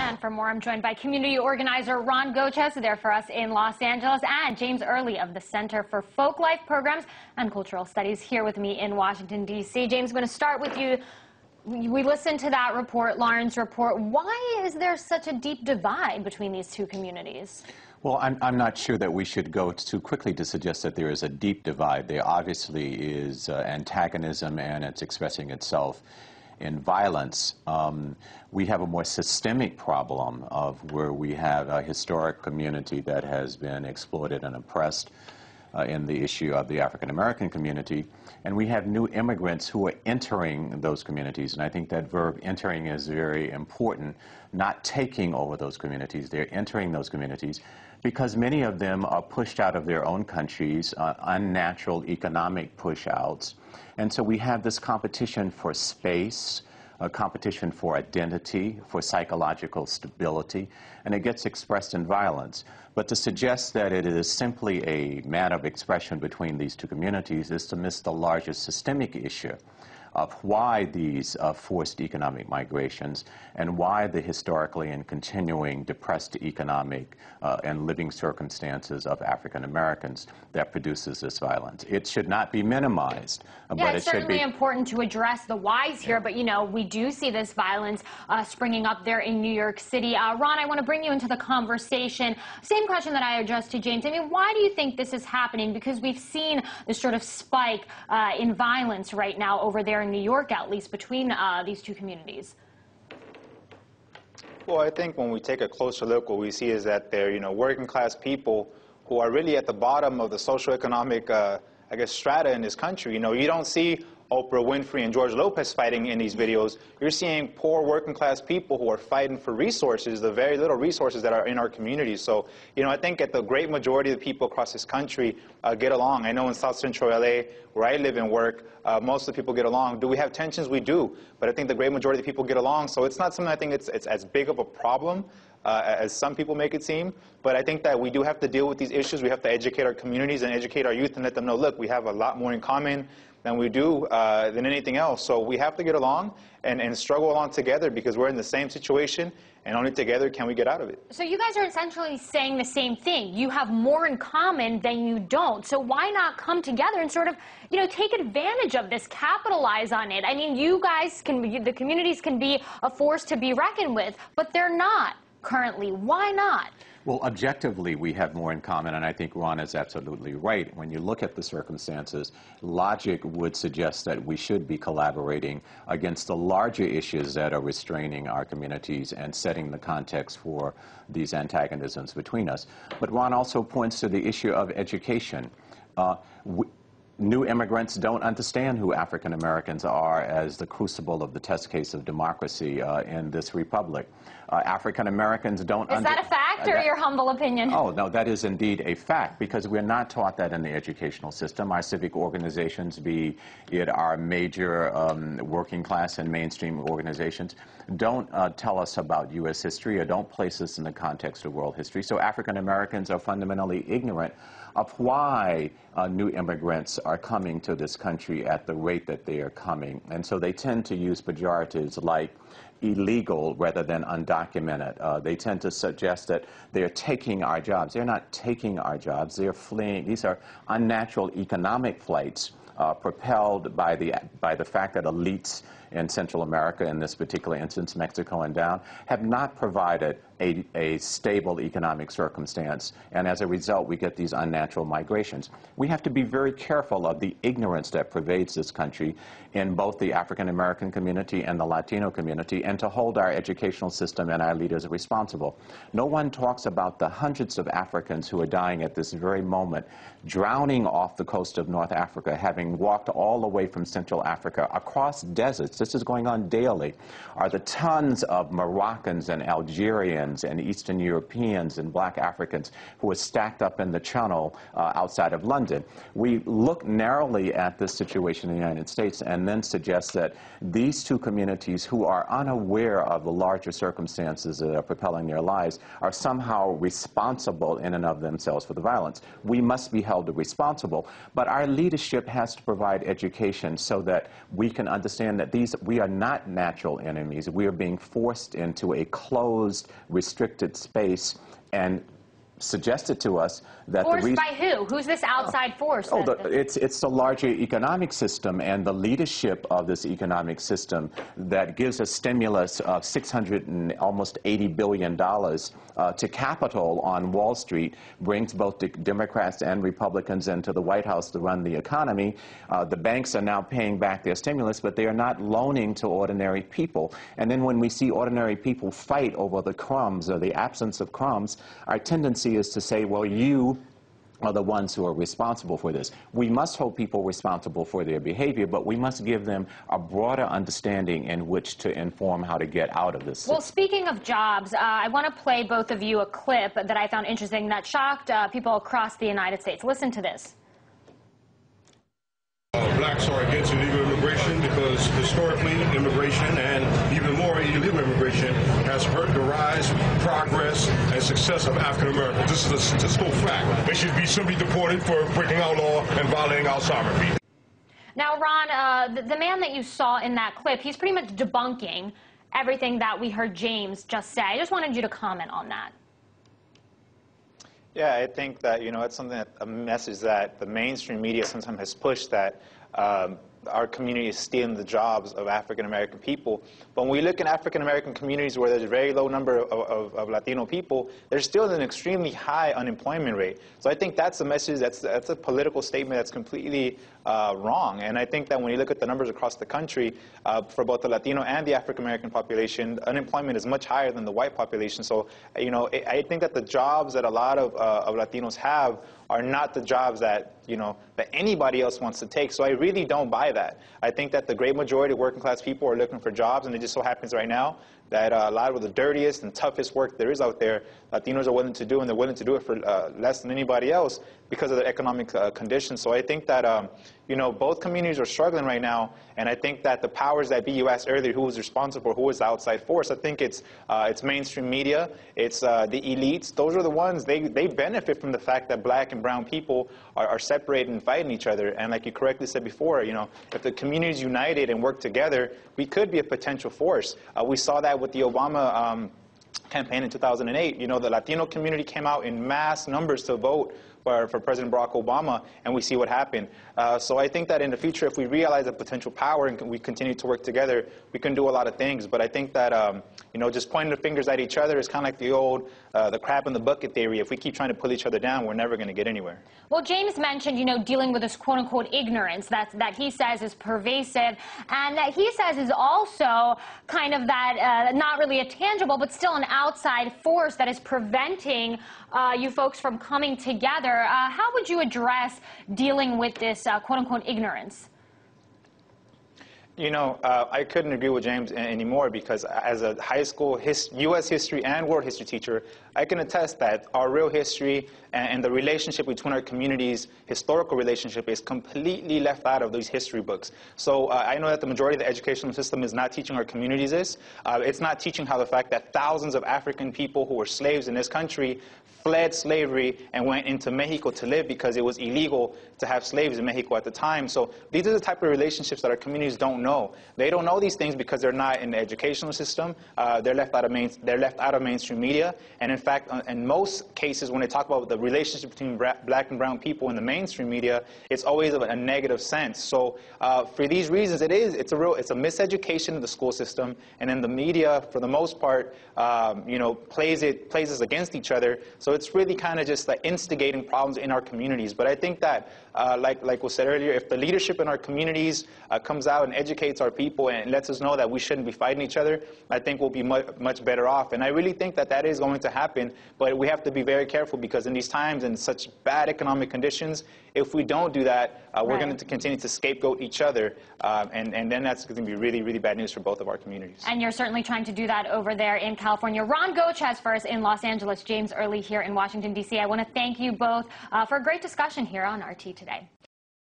And for more, I'm joined by community organizer Ron Gochez, there for us in Los Angeles, and James Early of the Center for Folk Life Programs and Cultural Studies here with me in Washington, D.C. James, I'm going to start with you. We listened to that report, Lauren's report. Why is there such a deep divide between these two communities? Well, I'm not sure that we should go too quickly to suggest that there is a deep divide. There obviously is antagonism, and it's expressing itself in violence. We have a more systemic problem of where we have a historic community that has been exploited and oppressed in the issue of the African American community, and we have new immigrants who are entering those communities, and I think that verb entering is very important, not taking over those communities. They're entering those communities because many of them are pushed out of their own countries, unnatural economic push-outs, and so we have this competition for space, a competition for identity, for psychological stability, and it gets expressed in violence. But to suggest that it is simply a matter of expression between these two communities is to miss the larger systemic issue of why these forced economic migrations and why the historically and continuing depressed economic and living circumstances of African Americans that produces this violence. It should not be minimized. Yeah, it's certainly important to address the whys here, but, you know, we do see this violence springing up there in New York City. Ron, I want to bring you into the conversation. Same question that I addressed to James. I mean, why do you think this is happening? Because we've seen this sort of spike in violence right now over there in New York, at least, between these two communities. Well, I think when we take a closer look, what we see is that they're, working class people who are really at the bottom of the socioeconomic, I guess, strata in this country. You don't see Oprah Winfrey and George Lopez fighting in these videos. You're seeing poor working class people who are fighting for resources, the very little resources that are in our communities. So, I think that the great majority of the people across this country get along. I know in South Central LA, where I live and work, most of the people get along. Do we have tensions? We do. But I think the great majority of the people get along. So it's not something I think it's as big of a problem as some people make it seem. But I think that we do have to deal with these issues. We have to educate our communities and educate our youth and let them know, look, we have a lot more in common than we do than anything else. So we have to get along and struggle along together because we're in the same situation, and only together can we get out of it. So you guys are essentially saying the same thing. You have more in common than you don't. So why not come together and sort of, take advantage of this, capitalize on it? I mean, you guys the communities can be a force to be reckoned with, but they're not currently. Why not? Well, objectively, we have more in common, and I think Ron is absolutely right. When you look at the circumstances, logic would suggest that we should be collaborating against the larger issues that are restraining our communities and setting the context for these antagonisms between us. But Ron also points to the issue of education. New immigrants don't understand who African Americans are as the crucible of the test case of democracy in this republic. African Americans don't Is that a fact or your humble opinion? Oh, no, that is indeed a fact because we're not taught that in the educational system. Our civic organizations, be it our major working class and mainstream organizations, don't tell us about U.S. history or don't place us in the context of world history. So African Americans are fundamentally ignorant of why new immigrants are coming to this country at the rate that they are coming. And so they tend to use pejoratives like illegal rather than undocumented. They tend to suggest that they're taking our jobs. They're not taking our jobs. They're fleeing. These are unnatural economic flights propelled by the fact that elites in Central America, in this particular instance, Mexico and down, have not provided a stable economic circumstance, and as a result, we get these unnatural migrations. We have to be very careful of the ignorance that pervades this country in both the African American community and the Latino community, and to hold our educational system and our leaders responsible. No one talks about the hundreds of Africans who are dying at this very moment, drowning off the coast of North Africa, having walked all the way from Central Africa across deserts. This is going on daily. Are the tons of Moroccans and Algerians and Eastern Europeans and black Africans who are stacked up in the channel outside of London. We look narrowly at this situation in the United States and then suggest that these two communities who are unaware of the larger circumstances that are propelling their lives are somehow responsible in and of themselves for the violence. We must be held responsible, but our leadership has to provide education so that we can understand that these we are not natural enemies. We are being forced into a closed, restricted space and suggested to us that forced by who? Who's this outside force? It's the larger economic system and the leadership of this economic system that gives a stimulus of $680 billion to capital on Wall Street, brings both the Democrats and Republicans into the White House to run the economy. The banks are now paying back their stimulus, but they are not loaning to ordinary people. And then when we see ordinary people fight over the crumbs or the absence of crumbs, our tendency is to say, well, you are the ones who are responsible for this. We must hold people responsible for their behavior, but we must give them a broader understanding in which to inform how to get out of this. Well, speaking of jobs, I want to play both of you a clip that I found interesting that shocked people across the United States. Listen to this. Blacks are against illegal immigration because historically immigration and even more illegal immigration has hurt the rise, progress, and success of African Americans. This is a statistical fact. They should be simply deported for breaking our law and violating our sovereignty. Now, Ron, the man that you saw in that clip, he's pretty much debunking everything that we heard James just say. I just wanted you to comment on that. Yeah, I think that, it's something a message that the mainstream media sometimes has pushed, that our community is stealing the jobs of African-American people. But when we look in African-American communities where there's a very low number of Latino people, there's still an extremely high unemployment rate. So I think that's a message, that's a political statement that's completely wrong. And I think that when you look at the numbers across the country, for both the Latino and the African-American population, unemployment is much higher than the white population. So, I think that the jobs that a lot of Latinos have are not the jobs that, that anybody else wants to take. So I really don't buy that. I think that the great majority of working class people are looking for jobs, and it just so happens right now that a lot of the dirtiest and toughest work there is out there, Latinos are willing to do, and they're willing to do it for less than anybody else because of the economic conditions. So I think that, both communities are struggling right now, and I think that the powers that be, you asked earlier who was responsible, who was the outside force. I think it's mainstream media, it's the elites. Those are the ones, they benefit from the fact that black and brown people are separated and fighting each other. And like you correctly said before, if the communities united and work together, we could be a potential force. We saw that with the Obama campaign in 2008. The Latino community came out in mass numbers to vote for President Barack Obama, and we see what happened. So I think that in the future, if we realize the potential power and we continue to work together, we can do a lot of things. But I think that, just pointing the fingers at each other is kind of like the old, the crab in the bucket theory. If we keep trying to pull each other down, we're never going to get anywhere. Well, James mentioned, dealing with this quote-unquote ignorance that he says is pervasive, and that he says is also kind of that, not really a tangible, but still an outside force that is preventing you folks from coming together. How would you address dealing with this quote-unquote ignorance? I couldn't agree with James anymore, because as a high school U.S. history and world history teacher, I can attest that our real history and the relationship between our communities, historical relationship, is completely left out of these history books. So I know that the majority of the educational system is not teaching our communities this. It's not teaching how the fact that thousands of African people who were slaves in this country fled slavery and went into Mexico to live because it was illegal to have slaves in Mexico at the time. So these are the type of relationships that our communities don't know. They don't know these things because they're not in the educational system. They're left out of mainstream media. And in fact, in most cases, when they talk about the relationship between black and brown people in the mainstream media, it's always of a negative sense. So for these reasons, it's a miseducation of the school system, and then the media, for the most part, plays us against each other. So it's really kind of just like instigating problems in our communities. But I think that, like was said earlier, if the leadership in our communities comes out and educates our people and lets us know that we shouldn't be fighting each other, I think we'll be much better off. And I really think that that is going to happen. But we have to be very careful, because in these times, in such bad economic conditions, if we don't do that, we're going to continue to scapegoat each other. And then that's going to be really, really bad news for both of our communities. And you're certainly trying to do that over there in California. Ron Gochez first in Los Angeles, James Early here in Washington, D.C. I want to thank you both for a great discussion here on RT Today.